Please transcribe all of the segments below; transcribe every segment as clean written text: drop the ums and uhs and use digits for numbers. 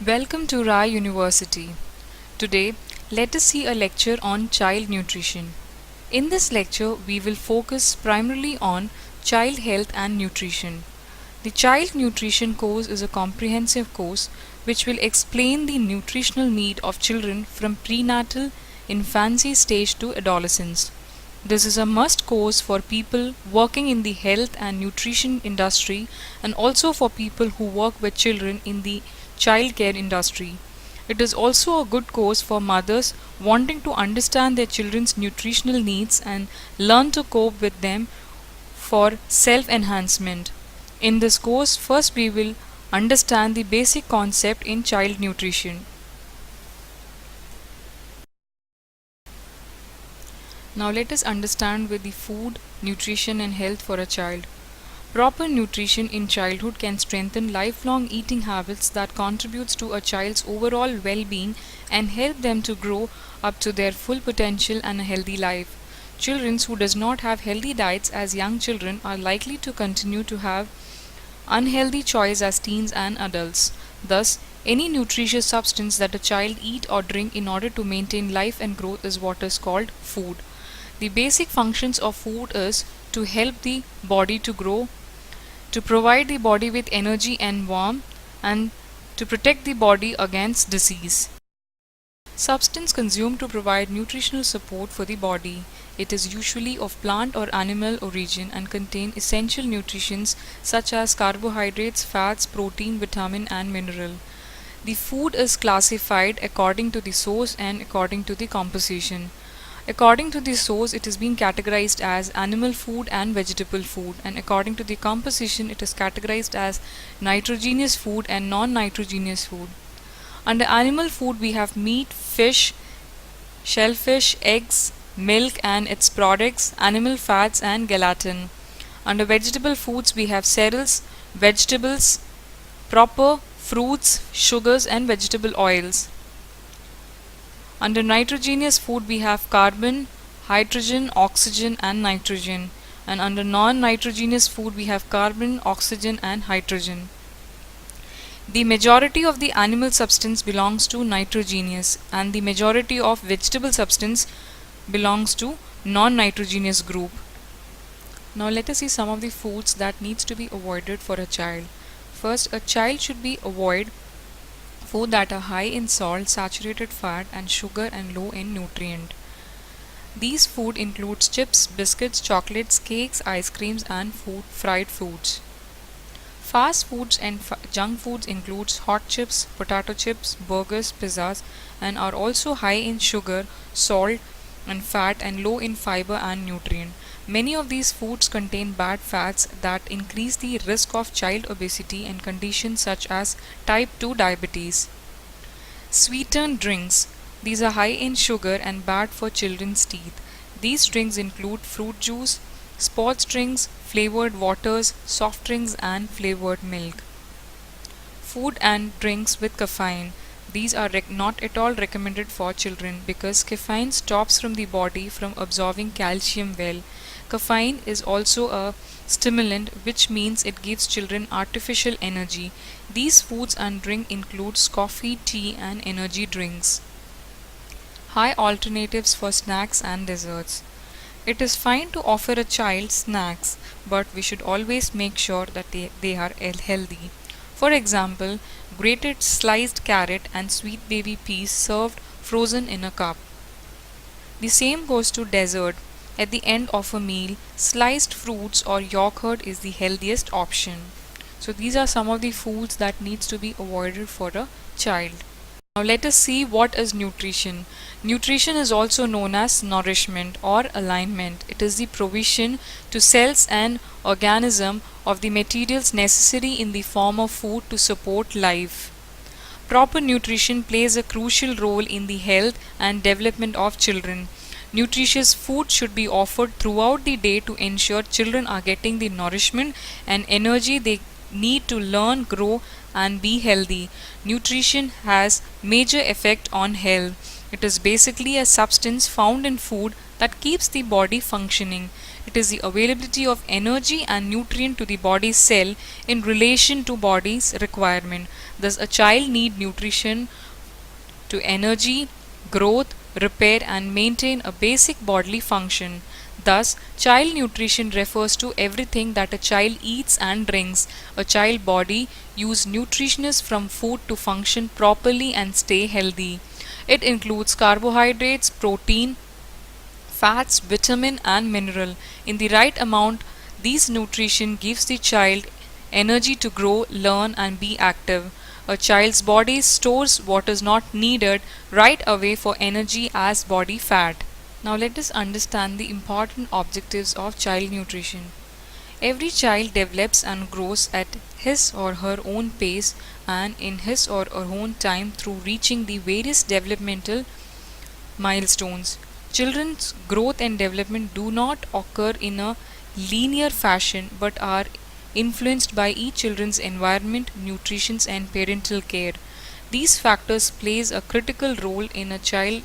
Welcome to Rai University. Today, let us see a lecture on child nutrition. In this lecture, we will focus primarily on child health and nutrition. The Child Nutrition course is a comprehensive course which will explain the nutritional need of children from prenatal, infancy stage to adolescence. This is a must course for people working in the health and nutrition industry and also for people who work with children in the childcare industry. It is also a good course for mothers wanting to understand their children's nutritional needs and learn to cope with them for self enhancement. In this course, first we will understand the basic concept in child nutrition. Now let us understand with the food, nutrition and health for a child. Proper nutrition in childhood can strengthen lifelong eating habits that contributes to a child's overall well-being and help them to grow up to their full potential and a healthy life. Children who does not have healthy diets as young children are likely to continue to have unhealthy choice as teens and adults. Thus, any nutritious substance that a child eat or drink in order to maintain life and growth is what is called food. The basic functions of food is to help the body to grow, to provide the body with energy and warmth, and to protect the body against disease. Substance consumed to provide nutritional support for the body. It is usually of plant or animal origin and contain essential nutrients such as carbohydrates, fats, protein, vitamin and mineral. The food is classified according to the source and according to the composition. According to the source, it is being categorized as animal food and vegetable food, and according to the composition, it is categorized as nitrogenous food and non-nitrogenous food. Under animal food, we have meat, fish, shellfish, eggs, milk and its products, animal fats and gelatin. Under vegetable foods, we have cereals, vegetables, proper fruits, sugars and vegetable oils. Under nitrogenous food we have carbon, hydrogen, oxygen and nitrogen, and under non-nitrogenous food we have carbon, oxygen and hydrogen. The majority of the animal substance belongs to nitrogenous and the majority of vegetable substance belongs to non-nitrogenous group. Now let us see some of the foods that needs to be avoided for a child. First, a child should be avoid food that are high in salt, saturated fat and sugar and low in nutrient. These food includes chips, biscuits, chocolates, cakes, ice creams and fried foods. Fast foods and junk foods includes hot chips, potato chips, burgers, pizzas and are also high in sugar, salt and fat and low in fiber and nutrient. Many of these foods contain bad fats that increase the risk of child obesity and conditions such as type 2 diabetes. Sweetened drinks. These are high in sugar and bad for children's teeth. These drinks include fruit juice, sports drinks, flavored waters, soft drinks and flavored milk. Food and drinks with caffeine. These are not at all recommended for children because caffeine stops from the body from absorbing calcium well. Caffeine is also a stimulant, which means it gives children artificial energy. These foods and drink includes coffee, tea and energy drinks. High alternatives for snacks and desserts. It is fine to offer a child snacks, but we should always make sure that they are healthy. For example, grated sliced carrot and sweet baby peas served frozen in a cup. The same goes to dessert. At the end of a meal, sliced fruits or yogurt is the healthiest option. So these are some of the foods that needs to be avoided for a child. Now let us see what is nutrition. Nutrition is also known as nourishment or alignment. It is the provision to cells and organism of the materials necessary in the form of food to support life. Proper nutrition plays a crucial role in the health and development of children. Nutritious food should be offered throughout the day to ensure children are getting the nourishment and energy they need to learn, grow and be healthy. Nutrition has major effect on health. It is basically a substance found in food that keeps the body functioning. It is the availability of energy and nutrient to the body's cell in relation to body's requirement. Thus, a child need nutrition to energy, growth, repair and maintain a basic bodily function. Thus, child nutrition refers to everything that a child eats and drinks. A child body use nutritionists from food to function properly and stay healthy. It includes carbohydrates, protein, fats, vitamin and mineral. In the right amount, these nutrition gives the child energy to grow, learn and be active. A child's body stores what is not needed right away for energy as body fat. Now let us understand the important objectives of child nutrition. Every child develops and grows at his or her own pace and in his or her own time through reaching the various developmental milestones. Children's growth and development do not occur in a linear fashion but are influenced by each children's environment, nutrition and parental care. These factors plays a critical role in a child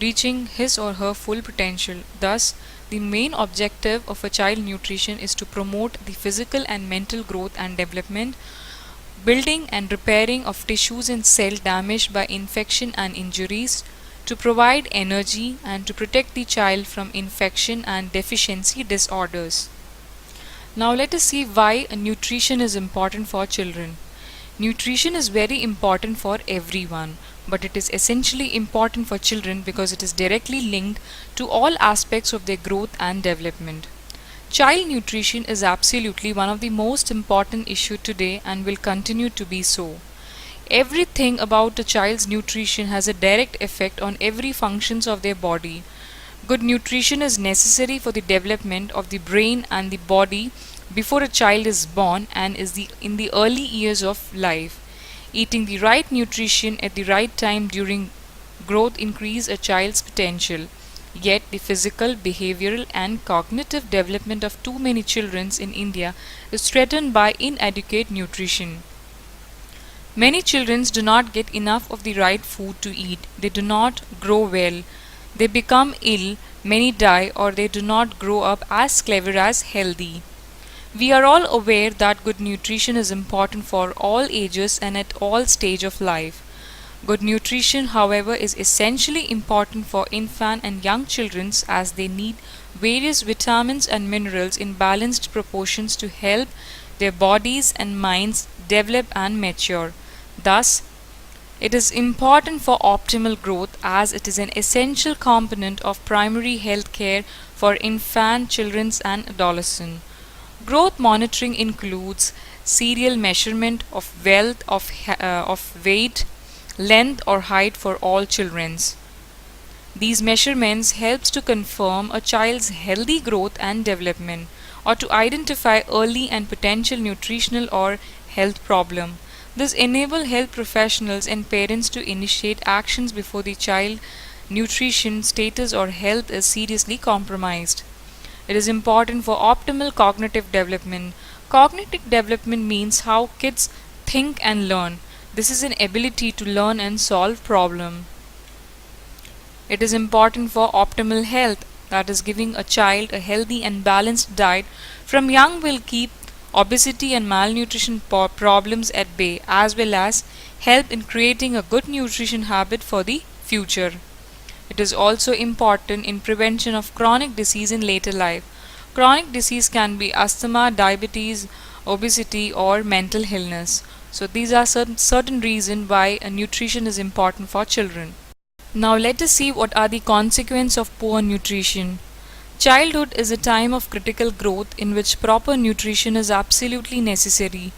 reaching his or her full potential. Thus, the main objective of a child nutrition is to promote the physical and mental growth and development, building and repairing of tissues and cell damaged by infection and injuries, to provide energy and to protect the child from infection and deficiency disorders. Now let us see why nutrition is important for children. Nutrition is very important for everyone, but it is essentially important for children because it is directly linked to all aspects of their growth and development. Child nutrition is absolutely one of the most important issues today and will continue to be so. Everything about a child's nutrition has a direct effect on every functions of their body. Good nutrition is necessary for the development of the brain and the body before a child is born and in the early years of life. Eating the right nutrition at the right time during growth increase a child's potential. Yet the physical, behavioral and cognitive development of too many children in India is threatened by inadequate nutrition. Many children do not get enough of the right food to eat. They do not grow well. They become ill, many die, or they do not grow up as clever as healthy. We are all aware that good nutrition is important for all ages and at all stages of life. Good nutrition, however, is essentially important for infant and young children as they need various vitamins and minerals in balanced proportions to help their bodies and minds develop and mature. Thus, it is important for optimal growth as it is an essential component of primary health care for infant, children and adolescents. Growth monitoring includes serial measurement of weight, length or height for all children. These measurements helps to confirm a child's healthy growth and development or to identify early and potential nutritional or health problem. This enables health professionals and parents to initiate actions before the child nutrition status or health is seriously compromised. It is important for optimal cognitive development. Cognitive development means how kids think and learn. This is an ability to learn and solve problems. It is important for optimal health, that is giving a child a healthy and balanced diet from young will keep obesity and malnutrition problems at bay as well as help in creating a good nutrition habit for the future. It is also important in prevention of chronic disease in later life. Chronic disease can be asthma, diabetes, obesity or mental illness. So these are certain reasons why nutrition is important for children. Now let us see what are the consequences of poor nutrition. Childhood is a time of critical growth in which proper nutrition is absolutely necessary.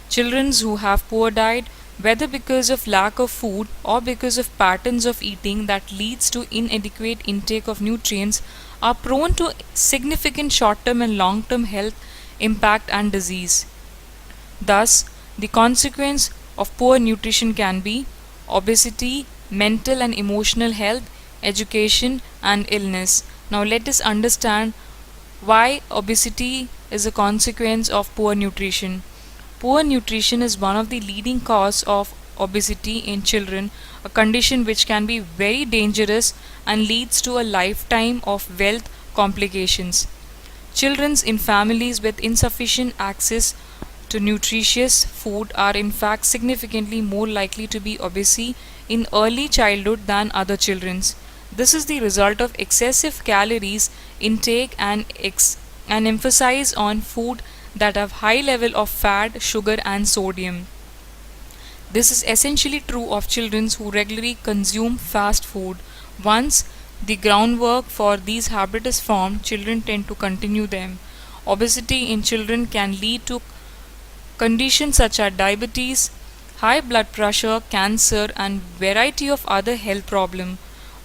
Children who have poor diet, whether because of lack of food or because of patterns of eating that leads to inadequate intake of nutrients, are prone to significant short-term and long-term health impact and disease. Thus, the consequence of poor nutrition can be obesity, mental and emotional health, education and illness. Now let us understand why obesity is a consequence of poor nutrition. Poor nutrition is one of the leading causes of obesity in children, a condition which can be very dangerous and leads to a lifetime of health complications. Children in families with insufficient access to nutritious food are in fact significantly more likely to be obese in early childhood than other children. This is the result of excessive calories intake and emphasis on food that have high level of fat, sugar and sodium. This is essentially true of children who regularly consume fast food. Once the groundwork for these habits is formed, children tend to continue them. Obesity in children can lead to conditions such as diabetes, high blood pressure, cancer, and variety of other health problems.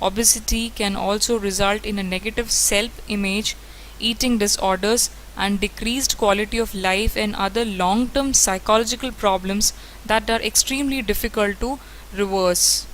Obesity can also result in a negative self-image, eating disorders, and decreased quality of life and other long-term psychological problems that are extremely difficult to reverse.